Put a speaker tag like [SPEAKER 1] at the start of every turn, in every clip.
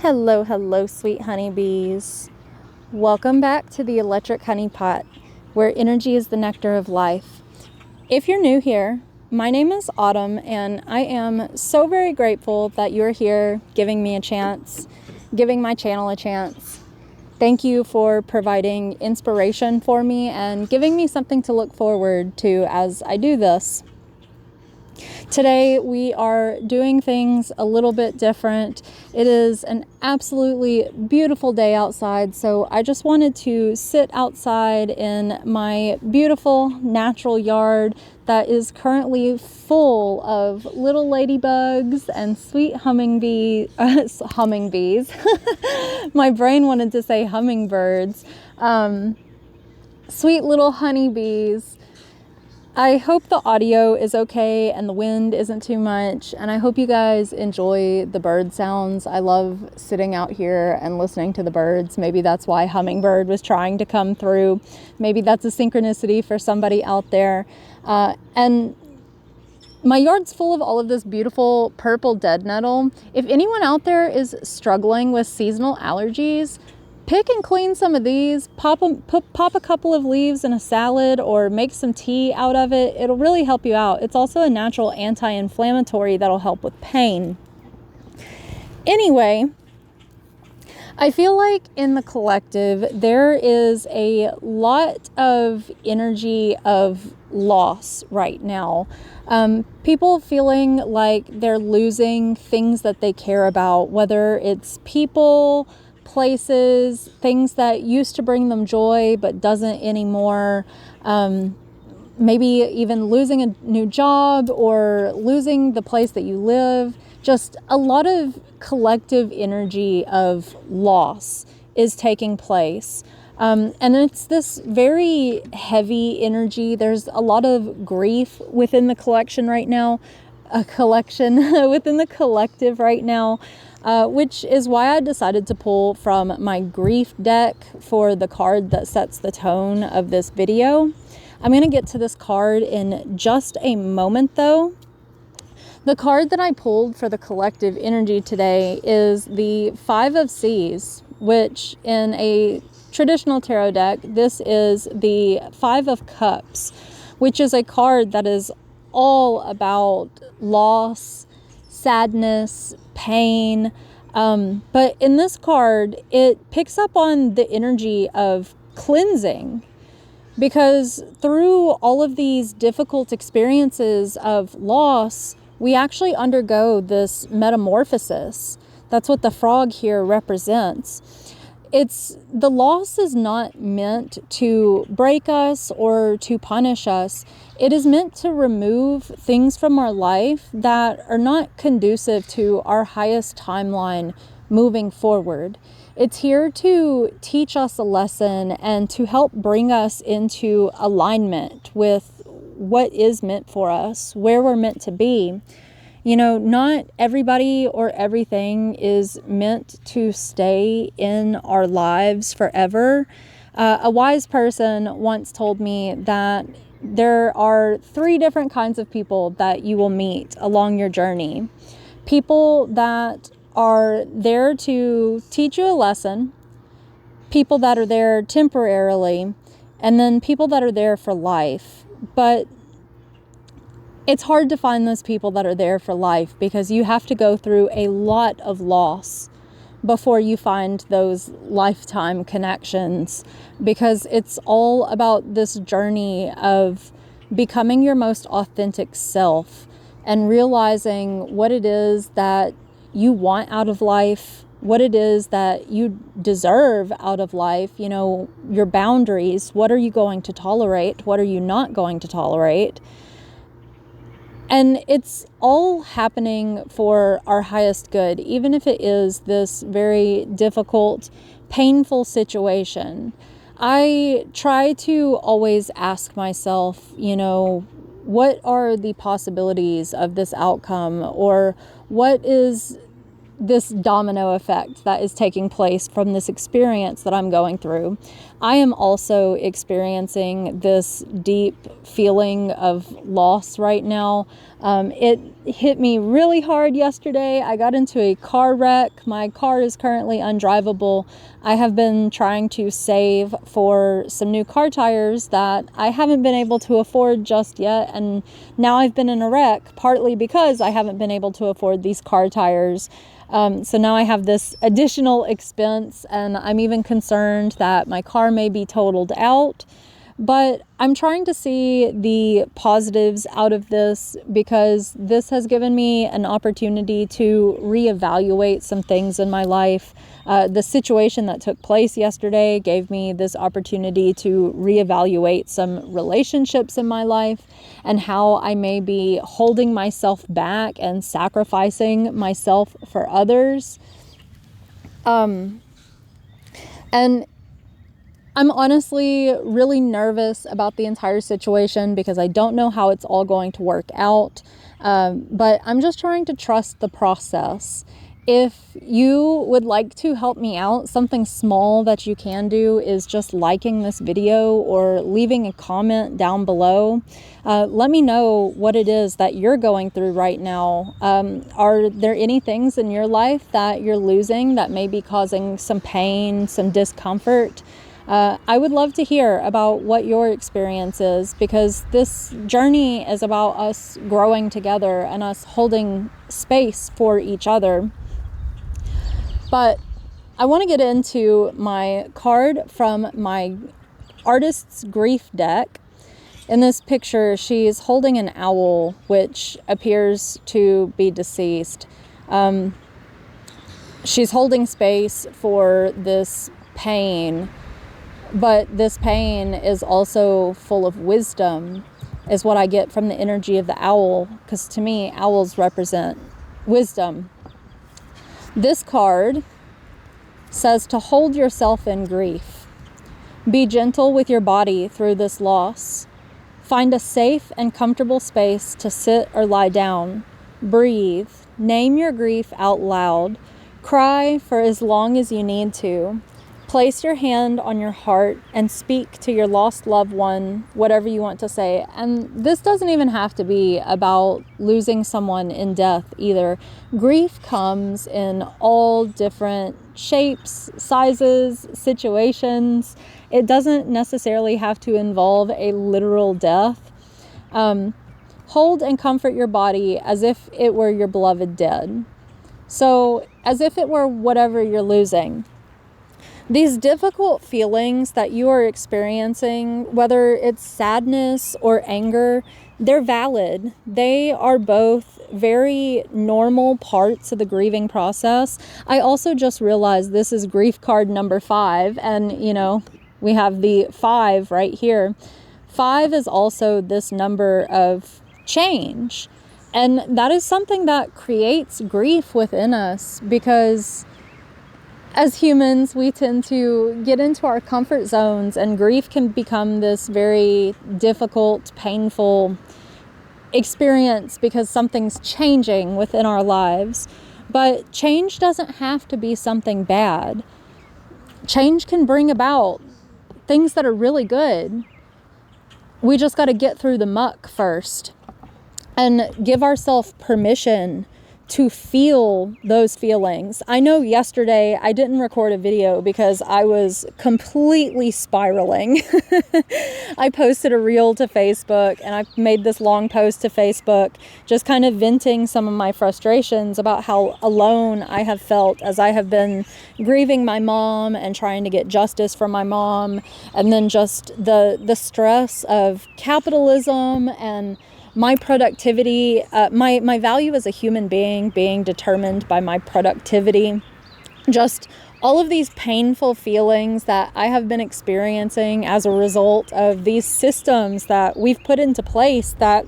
[SPEAKER 1] Hello, sweet honeybees. Welcome back to the Electric Honey Pot, where energy is the nectar of life. If you're new here, my name is Autumn, and I am so very grateful that you're here giving me a chance, giving my channel a chance. Thank you for providing inspiration for me and giving me something to look forward to as I do this. Today we are doing things a little bit different. It is an absolutely beautiful day outside, so I just wanted to sit outside in my beautiful natural yard that is currently full of little ladybugs and sweet hummingbees. My brain wanted to say hummingbirds. Sweet little honeybees. I hope the audio is okay and the wind isn't too much, and I hope you guys enjoy the bird sounds. I love sitting out here and listening to the birds. Maybe that's why hummingbird was trying to come through. Maybe that's a synchronicity for somebody out there. And my yard's full of all of this beautiful purple dead nettle. If anyone out there is struggling with seasonal allergies, pick and clean some of these, pop a couple of leaves in a salad or make some tea out of it. It'll really help you out. It's also a natural anti-inflammatory that'll help with pain. Anyway, I feel like in the collective, there is a lot of energy of loss right now. People feeling like they're losing things that they care about, whether it's people, places, things that used to bring them joy but doesn't anymore. Maybe even losing a new job or losing the place that you live. Just a lot of collective energy of loss is taking place. And it's this very heavy energy. There's a lot of grief within the collection right now. A collection within the collective right now. Which is why I decided to pull from my grief deck for the card that sets the tone of this video. I'm going to get to this card in just a moment though. The card that I pulled for the collective energy today is the Five of Seas, which in a traditional tarot deck, this is the Five of Cups, which is a card that is all about loss, sadness, pain. But in this card, it picks up on the energy of cleansing, because through all of these difficult experiences of loss, we actually undergo this metamorphosis. That's what the frog here represents. The loss is not meant to break us or to punish us. It is meant to remove things from our life that are not conducive to our highest timeline moving forward. It's here to teach us a lesson and to help bring us into alignment with what is meant for us, where we're meant to be. You know, not everybody or everything is meant to stay in our lives forever. A wise person once told me that there are 3 different kinds of people that you will meet along your journey. People that are there to teach you a lesson, people that are there temporarily, and then people that are there for life. But it's hard to find those people that are there for life, because you have to go through a lot of loss before you find those lifetime connections, because it's all about this journey of becoming your most authentic self and realizing what it is that you want out of life, what it is that you deserve out of life, you know, your boundaries. What are you going to tolerate? What are you not going to tolerate? And it's all happening for our highest good, even if it is this very difficult, painful situation. I try to always ask myself, you know, what are the possibilities of this outcome? Or what is this domino effect that is taking place from this experience that I'm going through. I am also experiencing this deep feeling of loss right now. It hit me really hard yesterday. I got into a car wreck. My car is currently undrivable. I have been trying to save for some new car tires that I haven't been able to afford just yet. And now I've been in a wreck, partly because I haven't been able to afford these car tires. So now I have this additional expense, and I'm even concerned that my car may be totaled out. But I'm trying to see the positives out of this, because this has given me an opportunity to reevaluate some things in my life. The situation that took place yesterday gave me this opportunity to reevaluate some relationships in my life and how I may be holding myself back and sacrificing myself for others. And I'm honestly really nervous about the entire situation because I don't know how it's all going to work out. But I'm just trying to trust the process. If you would like to help me out, something small that you can do is just liking this video or leaving a comment down below. Let me know what it is that you're going through right now. Are there any things in your life that you're losing that may be causing some pain, some discomfort? I would love to hear about what your experience is, because this journey is about us growing together and us holding space for each other. But I want to get into my card from my Artist's Grief deck. In this picture, she's holding an owl, which appears to be deceased. She's holding space for this pain. But this pain is also full of wisdom, is what I get from the energy of the owl, because to me, owls represent wisdom. This card says to hold yourself in grief. Be gentle with your body through this loss. Find a safe and comfortable space to sit or lie down. Breathe. Name your grief out loud. Cry for as long as you need to. Place your hand on your heart and speak to your lost loved one, whatever you want to say. And this doesn't even have to be about losing someone in death either. Grief comes in all different shapes, sizes, situations. It doesn't necessarily have to involve a literal death. Hold and comfort your body as if it were your beloved dead. So, as if it were whatever you're losing. These difficult feelings that you are experiencing, whether it's sadness or anger, they're valid. They are both very normal parts of the grieving process. I also just realized this is grief card number 5, and we have the 5 right here. 5 is also this number of change, and that is something that creates grief within us, because as humans, we tend to get into our comfort zones, and grief can become this very difficult, painful experience because something's changing within our lives. But change doesn't have to be something bad. Change can bring about things that are really good. We just got to get through the muck first and give ourselves permission to feel those feelings. I know yesterday I didn't record a video because I was completely spiraling. I posted a reel to Facebook, and I made this long post to Facebook just kind of venting some of my frustrations about how alone I have felt as I have been grieving my mom and trying to get justice from my mom, and then just the stress of capitalism and my productivity, my value as a human being being determined by my productivity. Just all of these painful feelings that I have been experiencing as a result of these systems that we've put into place that,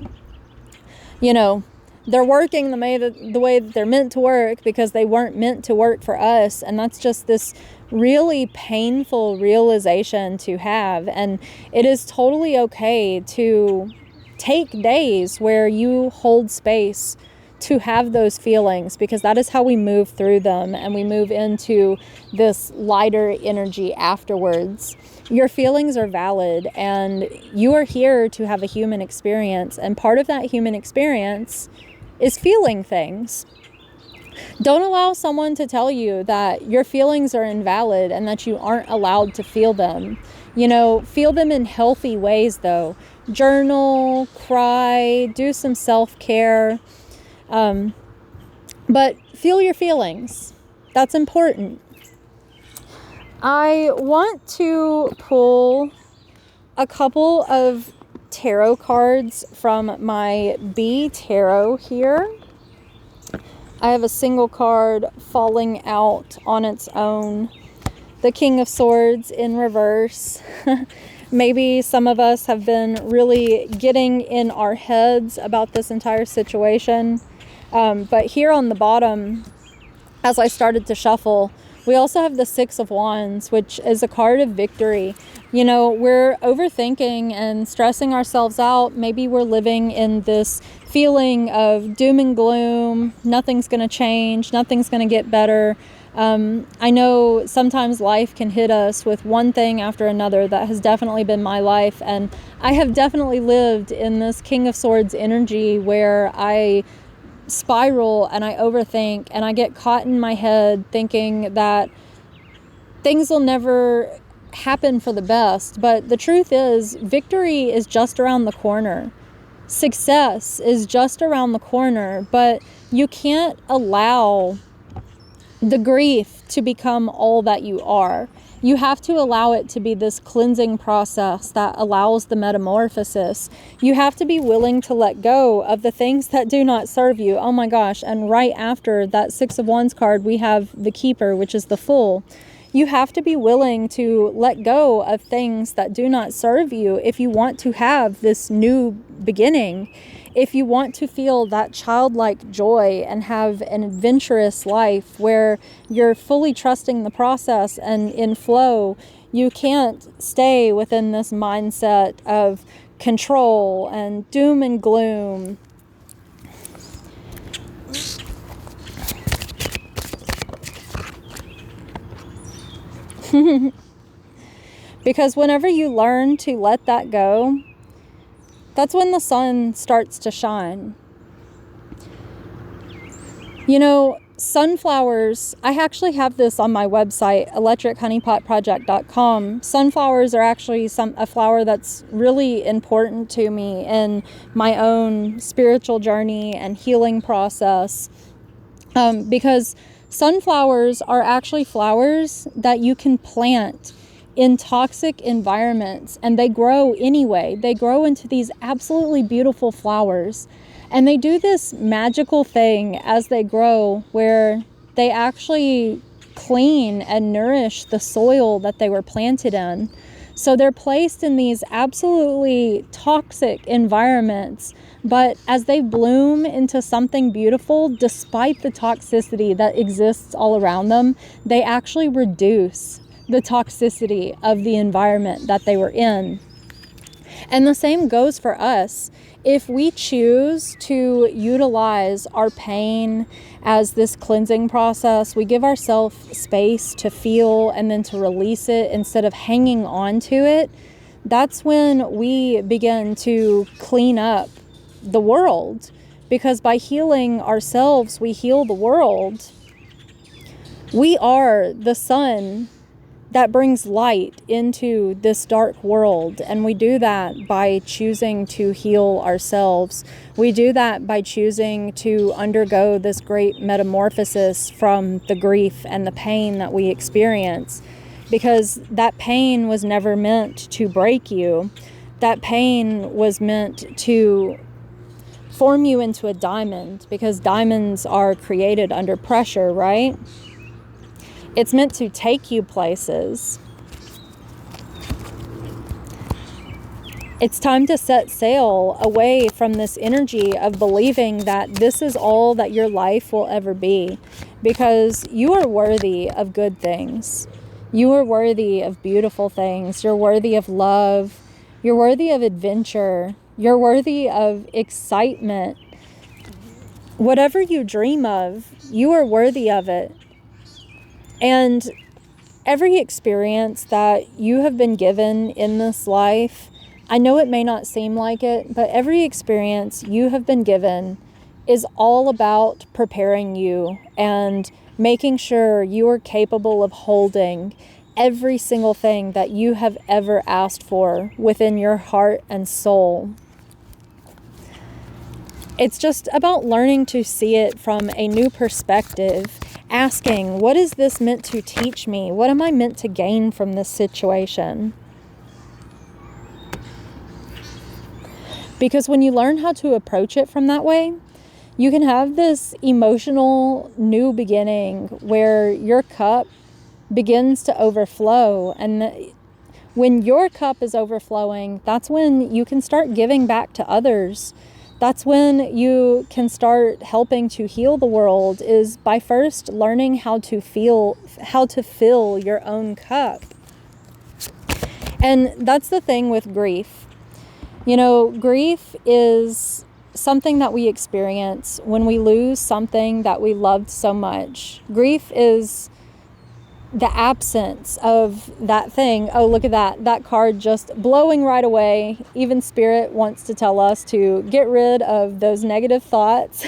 [SPEAKER 1] they're working the way that they're meant to work because they weren't meant to work for us. And that's just this really painful realization to have. And it is totally okay to take days where you hold space to have those feelings, because that is how we move through them and we move into this lighter energy afterwards. Your feelings are valid, and you are here to have a human experience, and part of that human experience is feeling things. Don't allow someone to tell you that your feelings are invalid and that you aren't allowed to feel them. Feel them in healthy ways though. Journal, cry, do some self-care. But feel your feelings. That's important. I want to pull a couple of tarot cards from my Bee Tarot here. I have a single card falling out on its own. The King of Swords in reverse. Maybe some of us have been really getting in our heads about this entire situation. But here on the bottom, as I started to shuffle, we also have the Six of Wands, which is a card of victory. We're overthinking and stressing ourselves out. Maybe we're living in this feeling of doom and gloom. Nothing's going to change. Nothing's going to get better. I know sometimes life can hit us with one thing after another. That has definitely been my life. And I have definitely lived in this King of Swords energy where I spiral and I overthink and I get caught in my head thinking that things will never happen for the best. But the truth is, victory is just around the corner. Success is just around the corner, but you can't allow the grief to become all that you are. You have to allow it to be this cleansing process that allows the metamorphosis. You have to be willing to let go of the things that do not serve you. Oh my gosh. And right after that Six of Wands card, we have the Keeper, which is the Fool. You have to be willing to let go of things that do not serve you if you want to have this new beginning. If you want to feel that childlike joy and have an adventurous life where you're fully trusting the process and in flow, you can't stay within this mindset of control and doom and gloom. Because whenever you learn to let that go, that's when the sun starts to shine. Sunflowers, I actually have this on my website, electrichoneypotproject.com. Sunflowers are actually a flower that's really important to me in my own spiritual journey and healing process. Because sunflowers are actually flowers that you can plant in toxic environments, and they grow anyway. They grow into these absolutely beautiful flowers, and they do this magical thing as they grow where they actually clean and nourish the soil that they were planted in. So they're placed in these absolutely toxic environments, but as they bloom into something beautiful, despite the toxicity that exists all around them, they actually reduce the toxicity of the environment that they were in. And the same goes for us. If we choose to utilize our pain as this cleansing process, we give ourselves space to feel and then to release it instead of hanging on to it, that's when we begin to clean up the world. Because by healing ourselves, we heal the world. We are the sun that brings light into this dark world. And we do that by choosing to heal ourselves. We do that by choosing to undergo this great metamorphosis from the grief and the pain that we experience. Because that pain was never meant to break you. That pain was meant to form you into a diamond, because diamonds are created under pressure, right? It's meant to take you places. It's time to set sail away from this energy of believing that this is all that your life will ever be, because you are worthy of good things. You are worthy of beautiful things. You're worthy of love. You're worthy of adventure. You're worthy of excitement. whatever you dream of, you are worthy of it. And every experience that you have been given in this life, I know it may not seem like it, but every experience you have been given is all about preparing you and making sure you are capable of holding every single thing that you have ever asked for within your heart and soul. It's just about learning to see it from a new perspective, asking, what is this meant to teach me? What am I meant to gain from this situation? Because when you learn how to approach it from that way, you can have this emotional new beginning where your cup begins to overflow. And when your cup is overflowing, that's when you can start giving back to others. That's when you can start helping to heal the world, is by first learning how to fill your own cup. And that's the thing with grief. Grief is something that we experience when we lose something that we loved so much. Grief is the absence of that thing. Oh, look at that card just blowing right away. Even Spirit wants to tell us to get rid of those negative thoughts.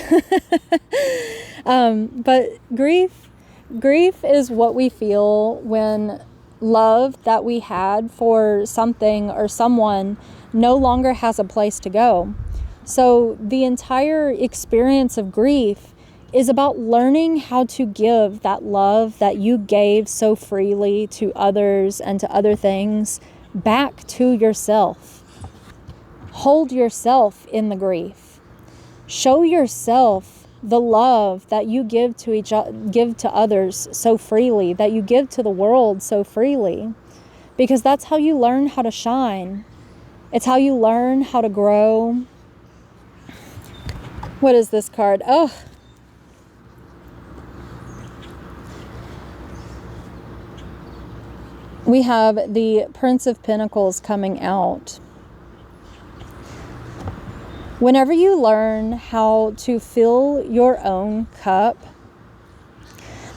[SPEAKER 1] But grief is what we feel when love that we had for something or someone no longer has a place to go. So the entire experience of grief is about learning how to give that love that you gave so freely to others and to other things back to yourself. Hold yourself in the grief. Show yourself the love that you give to others so freely, that you give to the world so freely, because that's how you learn how to shine. It's how you learn how to grow. What is this card? Oh, we have the Prince of Pentacles coming out. Whenever you learn how to fill your own cup,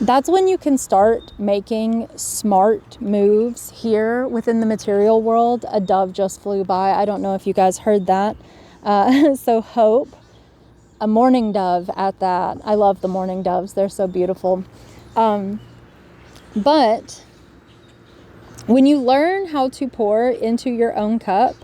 [SPEAKER 1] that's when you can start making smart moves here within the material world. A dove just flew by. I don't know if you guys heard that. So hope, a mourning dove at that. I love the mourning doves. They're so beautiful. But when you learn how to pour into your own cup,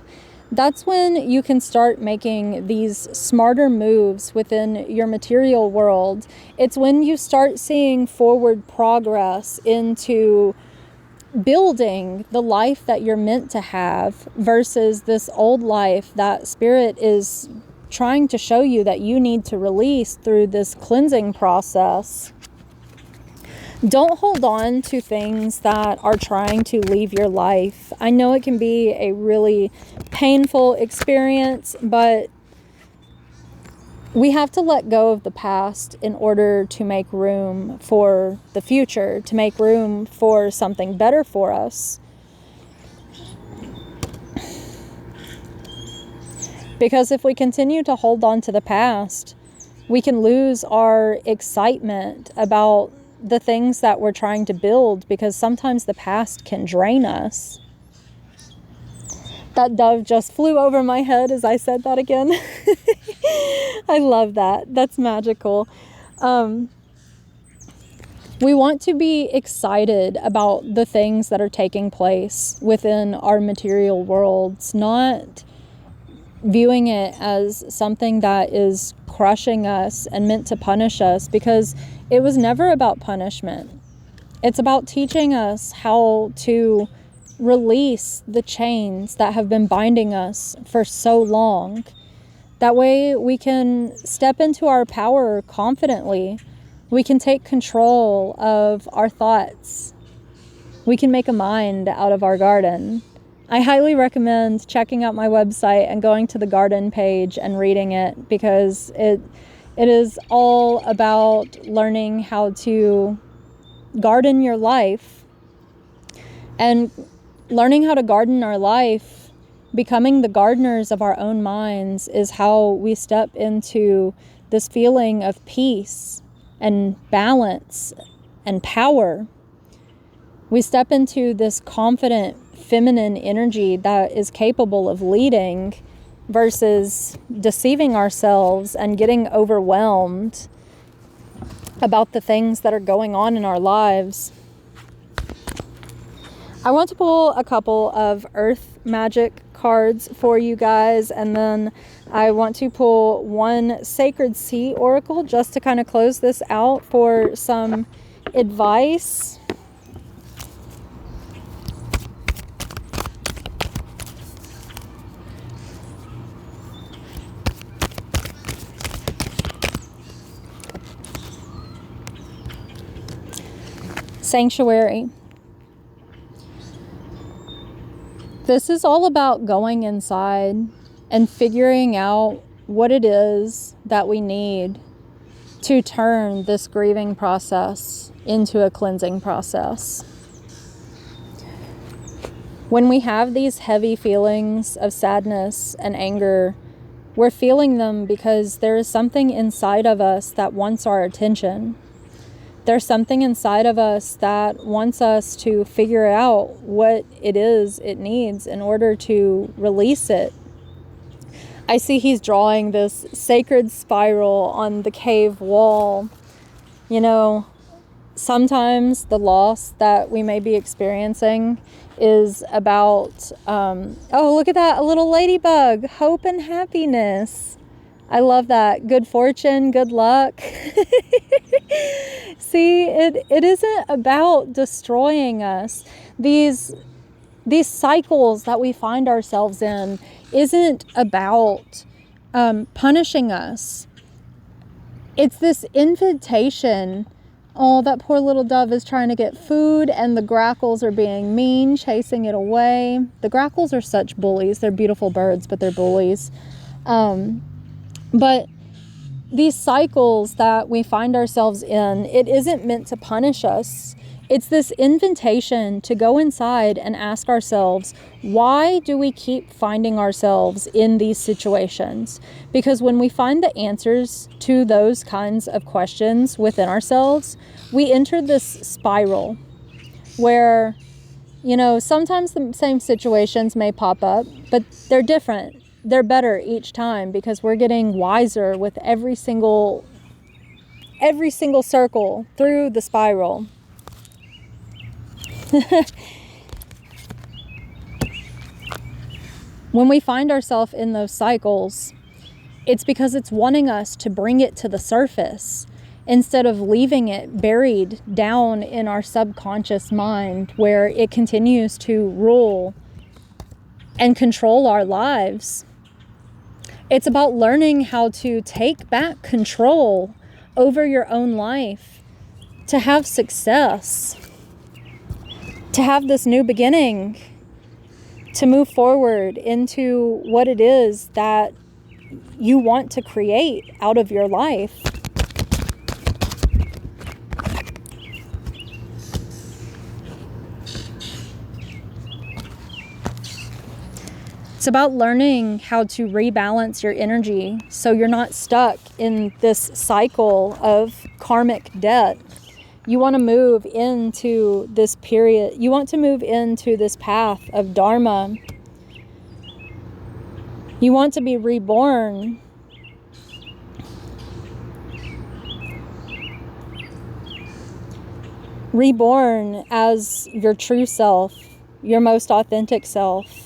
[SPEAKER 1] that's when you can start making these smarter moves within your material world. It's when you start seeing forward progress into building the life that you're meant to have versus this old life that Spirit is trying to show you that you need to release through this cleansing process. Don't hold on to things that are trying to leave your life. I know it can be a really painful experience, but we have to let go of the past in order to make room for the future, to make room for something better for us. Because if we continue to hold on to the past, we can lose our excitement about the things that we're trying to build, because sometimes the past can drain us. That dove just flew over my head as I said that again. I love that. That's magical. We want to be excited about the things that are taking place within our material worlds, not viewing it as something that is crushing us and meant to punish us, because it was never about punishment. It's about teaching us how to release the chains that have been binding us for so long. That way we can step into our power confidently. We can take control of our thoughts. We can make a mind out of our garden. I highly recommend checking out my website and going to the garden page and reading it, because it is all about learning how to garden your life. And learning how to garden our life, becoming the gardeners of our own minds, is how we step into this feeling of peace and balance and power. We step into this confident feminine energy that is capable of leading versus deceiving ourselves and getting overwhelmed about the things that are going on in our lives. I want to pull a couple of earth magic cards for you guys, and then I want to pull one sacred sea oracle just to kind of close this out for some advice. Sanctuary. This is all about going inside and figuring out what it is that we need to turn this grieving process into a cleansing process. When we have these heavy feelings of sadness and anger, we're feeling them because there is something inside of us that wants our attention. There's something inside of us that wants us to figure out what it is it needs in order to release it. I see he's drawing this sacred spiral on the cave wall. You know, sometimes the loss that we may be experiencing is about, oh, look at that, a little ladybug, hope and happiness. I love that. Good fortune, good luck. See, it isn't about destroying us. These cycles that we find ourselves in isn't about punishing us. It's this invitation. Oh, that poor little dove is trying to get food and the grackles are being mean, chasing it away. The grackles are such bullies. They're beautiful birds, but they're bullies. But these cycles that we find ourselves in, it isn't meant to punish us. It's this invitation to go inside and ask ourselves, why do we keep finding ourselves in these situations? Because when we find the answers to those kinds of questions within ourselves, we enter this spiral where, you know, sometimes the same situations may pop up, but they're different. They're better each time because we're getting wiser with every single circle through the spiral. When we find ourselves in those cycles, it's because it's wanting us to bring it to the surface instead of leaving it buried down in our subconscious mind where it continues to rule and control our lives. It's about learning how to take back control over your own life, to have success, to have this new beginning, to move forward into what it is that you want to create out of your life. It's about learning how to rebalance your energy so you're not stuck in this cycle of karmic debt. You want to move into this period. You want to move into this path of Dharma. You want to be reborn. Reborn as your true self, your most authentic self.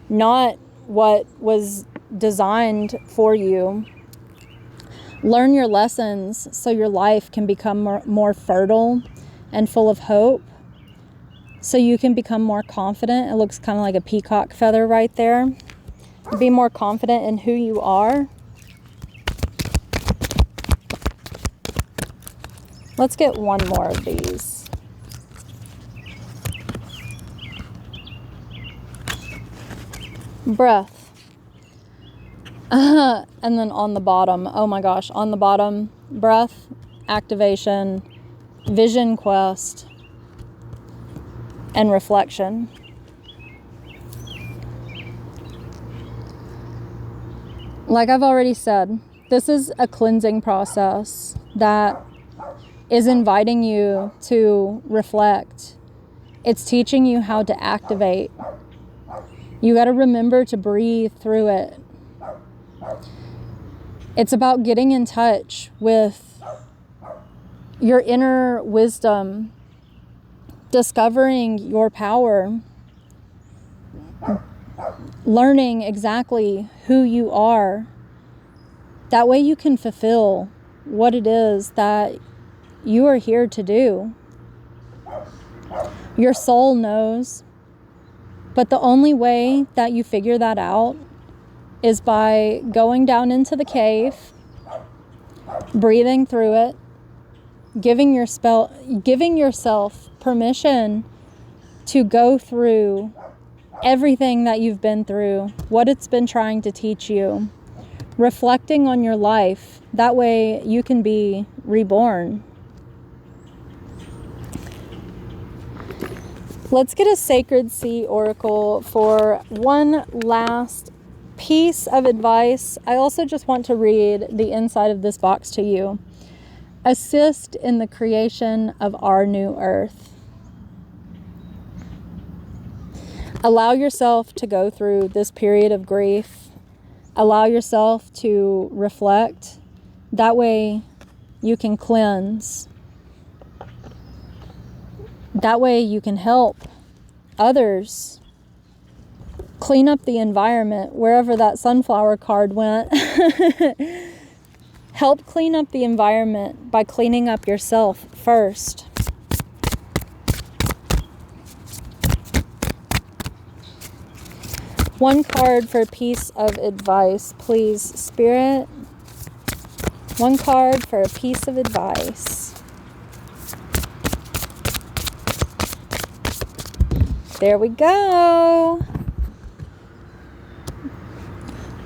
[SPEAKER 1] Not what was designed for you. Learn your lessons so your life can become more fertile and full of hope. So you can become more confident. It looks kind of like a peacock feather right there. Be more confident in who you are. Let's get one more of these. Breath. And then on the bottom, oh my gosh, on the bottom, breath, activation, vision quest, and reflection. Like I've already said, This is a cleansing process that is inviting you to reflect. It's teaching you how to activate. You got to remember to breathe through it. It's about getting in touch with your inner wisdom, discovering your power, learning exactly who you are. That way you can fulfill what it is that you are here to do. Your soul knows, but the only way that you figure that out is by going down into the cave, breathing through it, giving yourself permission to go through everything that you've been through, what it's been trying to teach you, reflecting on your life. That way you can be reborn. Let's get a Sacred Sea Oracle for one last piece of advice. I also just want to read the inside of this box to you. Assist in the creation of our new earth. Allow yourself to go through this period of grief. Allow yourself to reflect. That way you can cleanse. That way you can help others clean up the environment wherever that sunflower card went. Help clean up the environment by cleaning up yourself first. One card for a piece of advice, please, Spirit. One card for a piece of advice. There we go.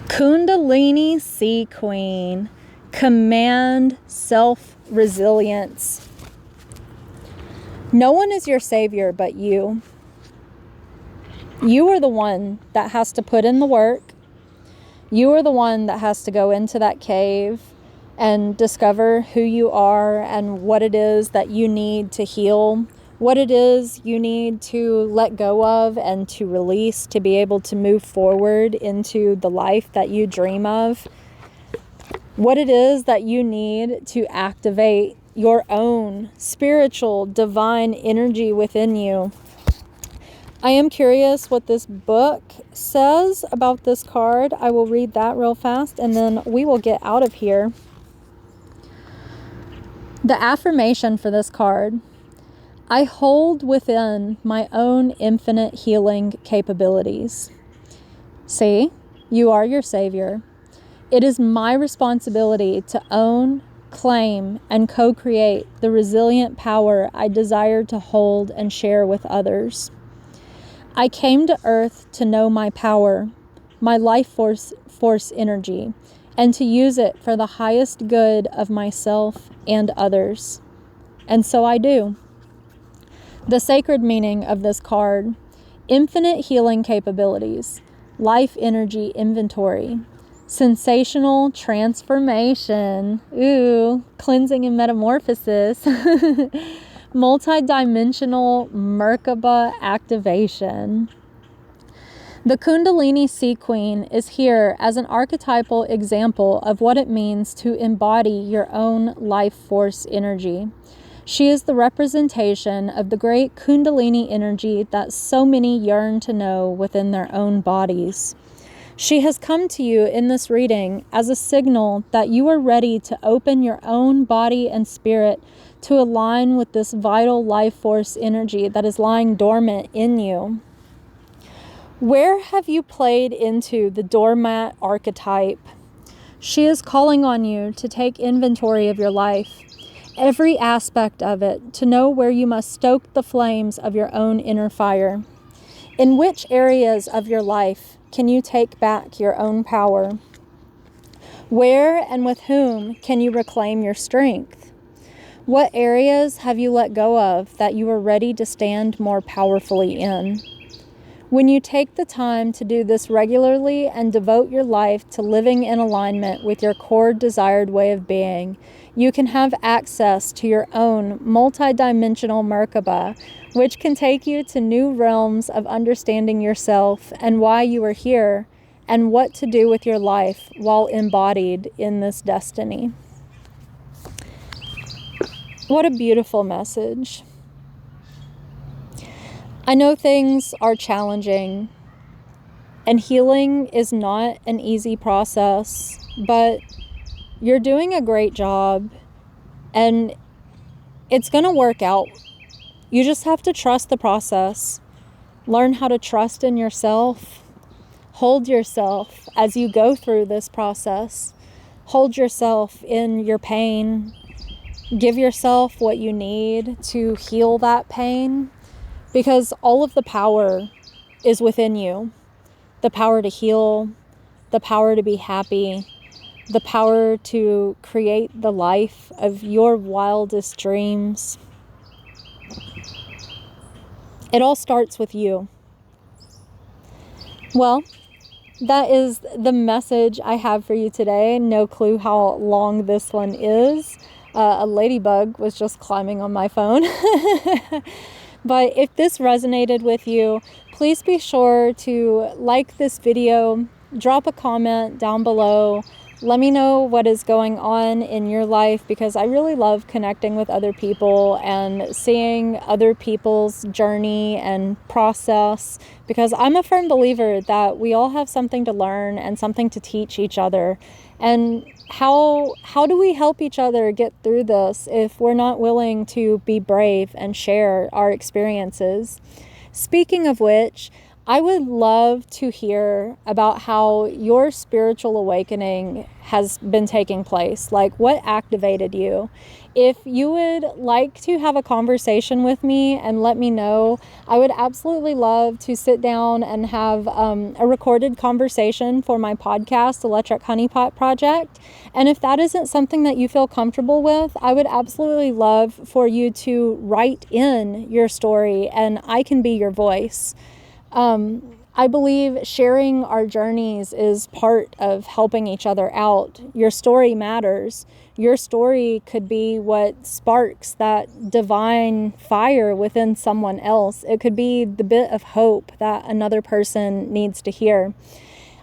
[SPEAKER 1] Kundalini Sea Queen. Command self-resilience. No one is your savior but you. You are the one that has to put in the work. You are the one that has to go into that cave and discover who you are and what it is that you need to heal, what it is you need to let go of and to release to be able to move forward into the life that you dream of, what it is that you need to activate your own spiritual, divine energy within you. I am curious what this book says about this card. I will read that real fast and then we will get out of here. The affirmation for this card: I hold within my own infinite healing capabilities. See, you are your savior. It is my responsibility to own, claim, and co-create the resilient power I desire to hold and share with others. I came to Earth to know my power, my life force energy, and to use it for the highest good of myself and others. And so I do. The sacred meaning of this card: infinite healing capabilities, life energy inventory, sensational transformation, cleansing and metamorphosis, multi-dimensional Merkaba activation. The Kundalini Sea Queen is here as an archetypal example of what it means to embody your own life force energy. She is the representation of the great Kundalini energy that so many yearn to know within their own bodies. She has come to you in this reading as a signal that you are ready to open your own body and spirit to align with this vital life force energy that is lying dormant in you. Where have you played into the doormat archetype? She is calling on you to take inventory of your life, every aspect of it, to know where you must stoke the flames of your own inner fire. In which areas of your life can you take back your own power? Where and with whom can you reclaim your strength? What areas have you let go of that you are ready to stand more powerfully in? When you take the time to do this regularly and devote your life to living in alignment with your core desired way of being, you can have access to your own multidimensional Merkaba, which can take you to new realms of understanding yourself and why you are here and what to do with your life while embodied in this destiny. What a beautiful message. I know things are challenging, and healing is not an easy process, but you're doing a great job, and it's going to work out. You just have to trust the process. Learn how to trust in yourself. Hold yourself as you go through this process. Hold yourself in your pain. Give yourself what you need to heal that pain, because all of the power is within you. The power to heal, the power to be happy, the power to create the life of your wildest dreams. It all starts with you. Well, that is the message I have for you today. No clue how long this one is. A ladybug was just climbing on my phone. But if this resonated with you, please be sure to like this video, drop a comment down below. Let me know what is going on in your life, because I really love connecting with other people and seeing other people's journey and process, because I'm a firm believer that we all have something to learn and something to teach each other. And how do we help each other get through this if we're not willing to be brave and share our experiences? Speaking of which, I would love to hear about how your spiritual awakening has been taking place. Like, what activated you? If you would like to have a conversation with me and let me know, I would absolutely love to sit down and have a recorded conversation for my podcast, Electric Honeypot Project. And if that isn't something that you feel comfortable with, I would absolutely love for you to write in your story and I can be your voice. I believe sharing our journeys is part of helping each other out. Your story matters. Your story could be what sparks that divine fire within someone else. It could be the bit of hope that another person needs to hear.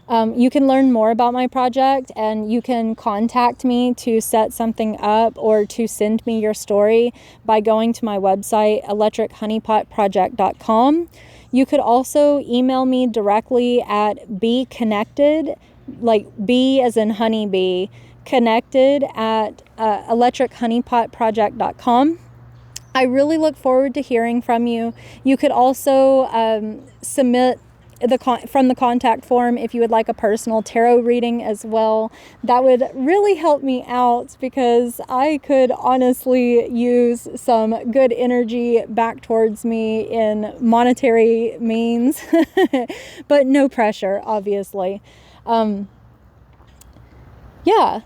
[SPEAKER 1] You can learn more about my project, and you can contact me to set something up or to send me your story by going to my website, electrichoneypotproject.com. You could also email me directly at BeeConnected, like bee as in honeybee, connected at electrichoneypotproject.com. I really look forward to hearing from you. You could also submit from the contact form if you would like a personal tarot reading as well. That would really help me out, because I could honestly use some good energy back towards me in monetary means, but no pressure, obviously. Yeah,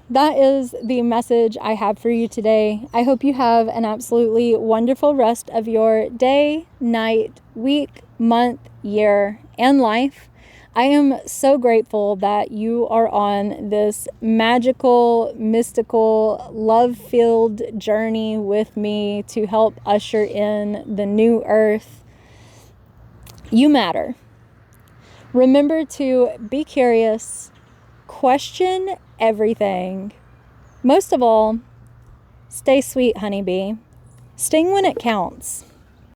[SPEAKER 1] that is the message I have for you today. I hope you have an absolutely wonderful rest of your day, night, week, month, year, and life. I am so grateful that you are on this magical, mystical, love-filled journey with me to help usher in the new earth. You matter. Remember to be curious, question everything. Most of all, stay sweet, honeybee. Sting when it counts.